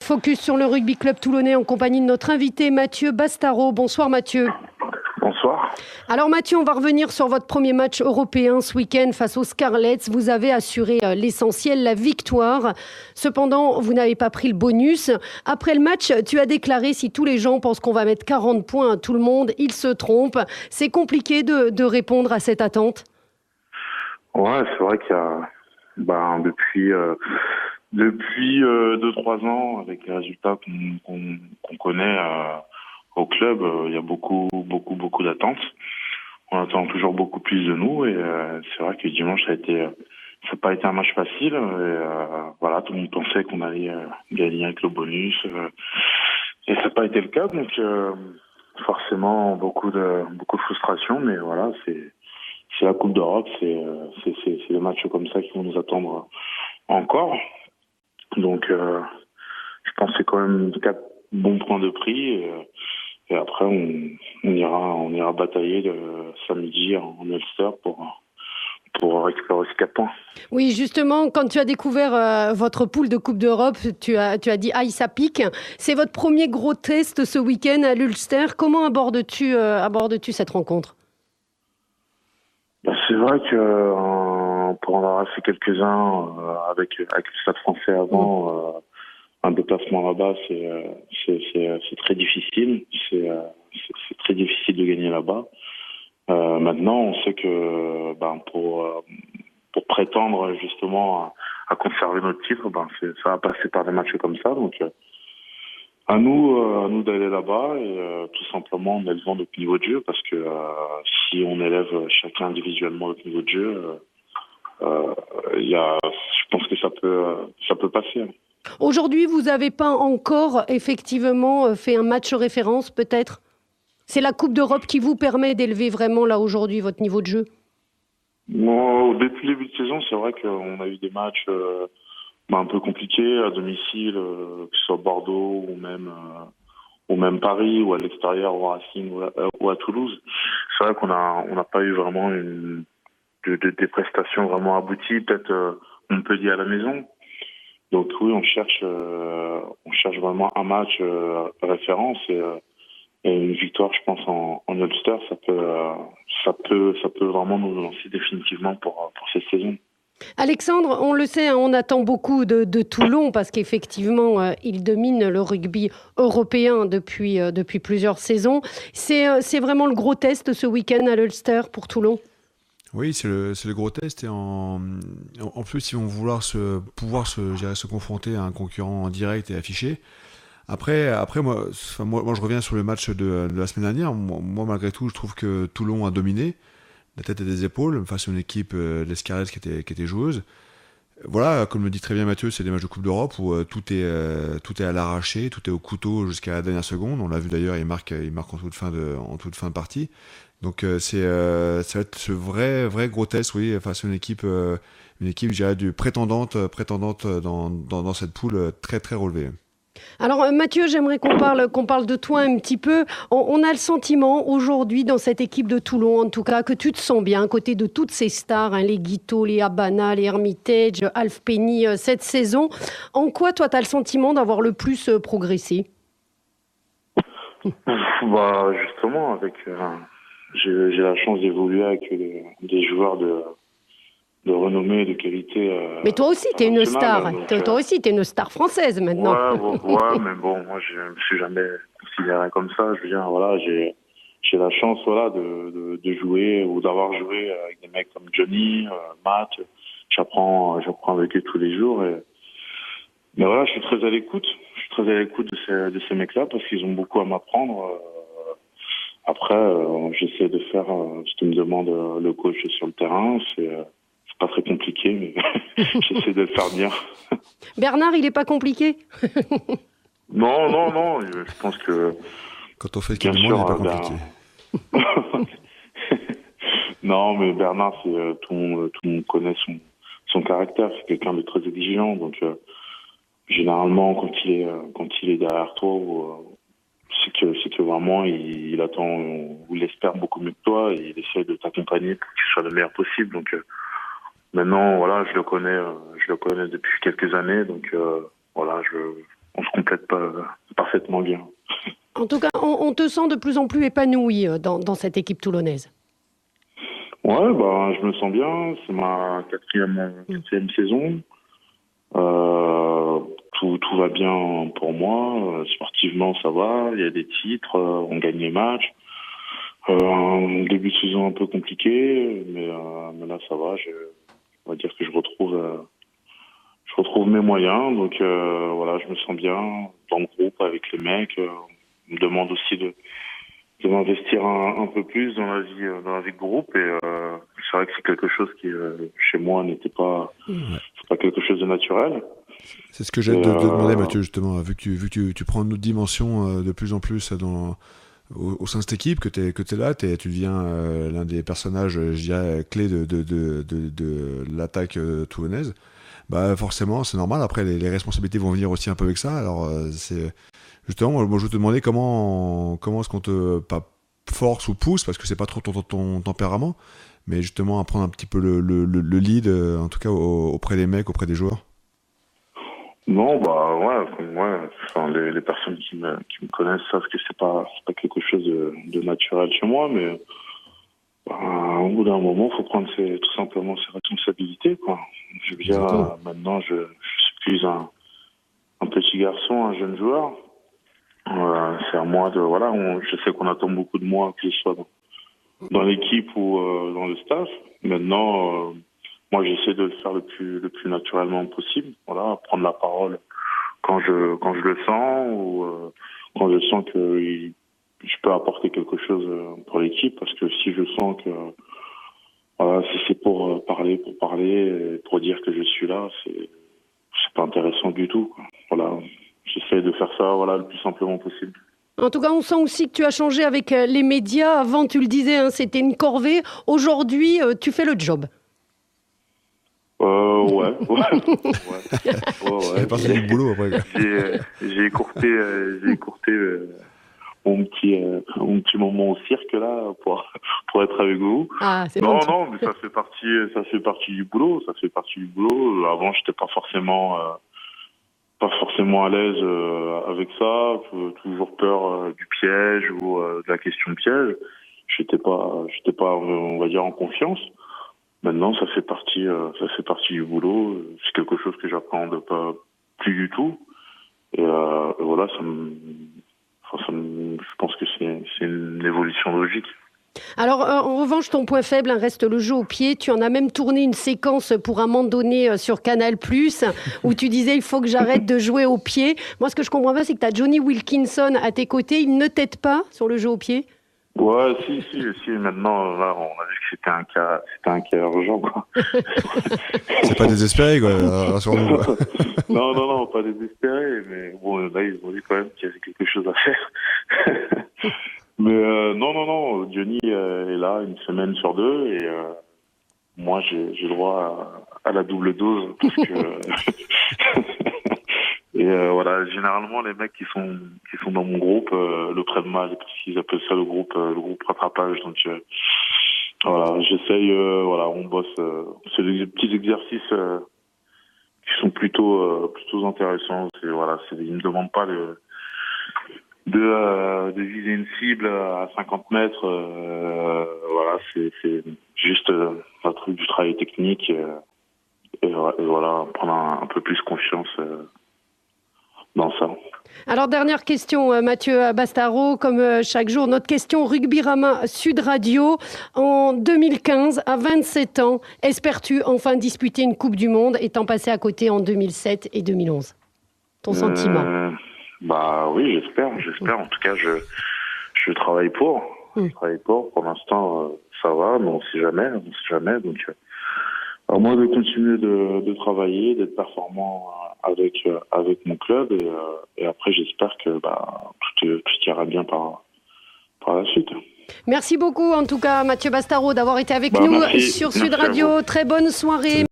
Focus sur le rugby club toulonnais en compagnie de notre invité Mathieu Bastaro. Bonsoir Mathieu. Bonsoir. Alors Mathieu, on va revenir sur votre premier match européen ce week-end face aux Scarlets. Vous avez assuré l'essentiel, la victoire. Cependant, vous n'avez pas pris le bonus. Après le match, tu as déclaré: si tous les gens pensent qu'on va mettre 40 points à tout le monde, ils se trompent. C'est compliqué de répondre à cette attente. Ouais, c'est vrai qu'il y a depuis 2-3 ans, avec les résultats qu'on connaît au club, il y a beaucoup d'attentes. On attend toujours beaucoup plus de nous et c'est vrai que dimanche ça n'a pas été un match facile. Voilà, tout le monde pensait qu'on allait gagner avec le bonus et ça n'a pas été le cas. Donc forcément beaucoup de frustration, mais voilà, c'est la Coupe d'Europe, c'est des matchs comme ça qui vont nous attendre encore. Donc je pense que c'est quand même 4 bons points de prix. Et après, on ira batailler samedi en Ulster pour récupérer ces 4 points. Oui, justement, quand tu as découvert votre poule de Coupe d'Europe, tu as dit « Aïe, ça pique ». C'est votre premier gros test ce week-end à l'Ulster. Comment abordes-tu cette rencontre ? C'est vrai que pour en avoir fait quelques-uns avec le Stade français avant, un déplacement là-bas, c'est très difficile. C'est très difficile de gagner là-bas. Maintenant, on sait que pour prétendre justement à conserver notre titre, ça va passer par des matchs comme ça. Donc à nous d'aller là-bas et tout simplement en élevant notre niveau de jeu, parce que si on élève chacun individuellement notre niveau de jeu, je pense que ça peut passer. Aujourd'hui, vous n'avez pas encore effectivement fait un match référence, peut-être ? C'est la Coupe d'Europe qui vous permet d'élever vraiment là aujourd'hui votre niveau de jeu ? Bon, depuis le début de saison, c'est vrai qu'on a eu des matchs un peu compliqués à domicile, que ce soit Bordeaux ou même Paris, ou à l'extérieur, au Racing ou à Toulouse. C'est vrai qu'on n'a pas eu vraiment des prestations vraiment abouties, peut-être Montpellier à la maison. Donc oui, on cherche vraiment un match référence et une victoire, je pense, en Ulster, ça peut vraiment nous lancer définitivement pour cette saison. Alexandre, on le sait, on attend beaucoup de Toulon parce qu'effectivement, il domine le rugby européen depuis plusieurs saisons. C'est vraiment le gros test ce week-end à l'Ulster pour Toulon ? Oui, c'est le gros test. Et en plus, ils vont pouvoir se confronter à un concurrent en direct et affiché. Après moi, je reviens sur le match de la semaine dernière. Moi, malgré tout, je trouve que Toulon a dominé la tête et des épaules face à une équipe des Scarlets qui était joueuse. Voilà, comme le dit très bien Mathieu, c'est des matchs de Coupe d'Europe où tout est à l'arraché, tout est au couteau jusqu'à la dernière seconde. On l'a vu d'ailleurs, il marque en toute fin de partie. Donc ça va être ce vrai gros test, oui, face à une équipe, je dirais, prétendante dans cette poule très très relevée. Alors Mathieu, j'aimerais qu'on parle de toi un petit peu. On a le sentiment aujourd'hui dans cette équipe de Toulon, en tout cas, que tu te sens bien à côté de toutes ces stars, les Guito, les Habana, les Hermitage, Alf Penny cette saison. En quoi toi tu as le sentiment d'avoir le plus progressé ? Justement, j'ai la chance d'évoluer avec des joueurs de renommée et de qualité. Mais toi aussi, tu es une star. Toi aussi, tu es une star française maintenant. Ouais, mais bon, moi, je me suis jamais considéré comme ça. Je veux dire, voilà, j'ai la chance, voilà, de jouer ou d'avoir joué avec des mecs comme Johnny, Matt. J'apprends avec eux tous les jours. Mais voilà, je suis très à l'écoute. Je suis très à l'écoute de ces mecs-là parce qu'ils ont beaucoup à m'apprendre. Après, j'essaie de faire ce que me demande le coach sur le terrain. C'est pas très compliqué, mais j'essaie de le faire bien. Bernard, il est pas compliqué ? Non. Je pense que quand on fait ce qu'il demande, il n'est pas compliqué. Non, mais Bernard, tout le monde connaît son caractère. C'est quelqu'un de très exigeant. Donc, généralement, quand il est derrière toi, c'est que vraiment il attend ou il espère beaucoup mieux que toi et il essaie de t'accompagner pour que tu sois le meilleur possible. Donc maintenant, voilà, je le connais depuis quelques années. Donc voilà, se complète pas parfaitement bien. En tout cas, on te sent de plus en plus épanoui dans cette équipe toulonnaise. Ouais, je me sens bien. C'est ma quatrième saison. Tout va bien pour moi. Sportivement, ça va. Il y a des titres. On gagne les matchs. Un début de saison un peu compliqué, mais là, ça va. On va dire que je retrouve mes moyens. Donc, voilà, je me sens bien dans le groupe avec les mecs. On me demande aussi de m'investir un peu plus dans la vie de groupe, et c'est vrai que c'est quelque chose qui chez moi n'était pas c'est pas quelque chose de naturel. C'est ce que j'ai de demander, Mathieu, justement, vu que tu prends une autre dimension de plus en plus au sein de cette équipe, que t'es là, tu deviens l'un des personnages, je dirais, clés de l'attaque toulonnaise. Forcément, c'est normal. Après, les responsabilités vont venir aussi un peu avec ça. Alors, c'est justement, moi, je veux te demander comment est-ce qu'on te pas force ou pousse, parce que c'est pas trop ton tempérament, mais justement à prendre un petit peu le lead, en tout cas auprès des mecs, auprès des joueurs. Non, ouais. Enfin, les personnes qui me connaissent savent que c'est pas quelque chose de naturel chez moi, mais au bout d'un moment, faut prendre tout simplement ses responsabilités, quoi. Maintenant, je suis plus un petit garçon, un jeune joueur. C'est à moi je sais qu'on attend beaucoup de moi, que ce soit dans l'équipe ou dans le staff. Maintenant, moi, j'essaie de le faire le plus naturellement possible. Voilà, prendre la parole quand je le sens, ou quand je sens que je peux apporter quelque chose pour l'équipe, parce que si je sens que si c'est pour parler, pour dire que je suis là, c'est pas intéressant du tout, quoi. Voilà, j'essaie de faire ça le plus simplement possible. En tout cas, on sent aussi que tu as changé avec les médias. Avant, tu le disais, c'était une corvée. Aujourd'hui, tu fais le job. Ouais. C'est parti du boulot après. J'ai écourté mon petit moment au cirque là pour être avec vous. Ah, c'est non, mais ça fait partie du boulot. Ça fait partie du boulot. Avant, j'étais pas forcément à l'aise avec ça. Toujours peur du piège ou de la question piège. J'étais pas, on va dire, en confiance. Maintenant, ça fait partie du boulot. C'est quelque chose que j'appréhende pas plus du tout. Et voilà, je pense que c'est une évolution logique. Alors, en revanche, ton point faible reste le jeu au pied. Tu en as même tourné une séquence pour un moment donné sur Canal+, où tu disais il faut que j'arrête de jouer au pied. Moi, ce que je comprends pas, c'est que tu as Johnny Wilkinson à tes côtés. Il ne t'aide pas sur le jeu au pied? Ouais, si. Maintenant, là, on a vu que c'était un cas urgent, quoi. C'est pas désespéré, quoi. Rassure-nous. Non, pas désespéré. Mais bon, là, ils ont dit quand même qu'il y avait quelque chose à faire. Mais non, Johnny est là une semaine sur deux, et moi, j'ai droit à la double dose, parce que et voilà, généralement les mecs qui sont dans mon groupe le prennent mal, parce qu'ils appellent ça le groupe rattrapage. Donc voilà, j'essaye, on bosse. C'est des petits exercices qui sont plutôt intéressants. Ils ne me demandent pas de viser une cible à 50 mètres. Voilà, c'est juste du travail technique, et voilà, prendre un peu plus confiance dans ça. Alors, dernière question, Mathieu Bastaro, comme chaque jour, notre question Rugby-Rama Sud Radio. En 2015, à 27 ans, espères-tu enfin disputer une Coupe du Monde, étant passé à côté en 2007 et 2011? Ton sentiment? Oui, j'espère. En tout cas, je travaille pour. Je travaille pour. Pour l'instant, ça va, mais on sait jamais. Donc, à moi de continuer de travailler, d'être performant avec mon club, et après, j'espère que tout ira bien par la suite. Merci beaucoup, en tout cas, Mathieu Bastaro, d'avoir été avec nous sur Sud Radio. Très bonne soirée.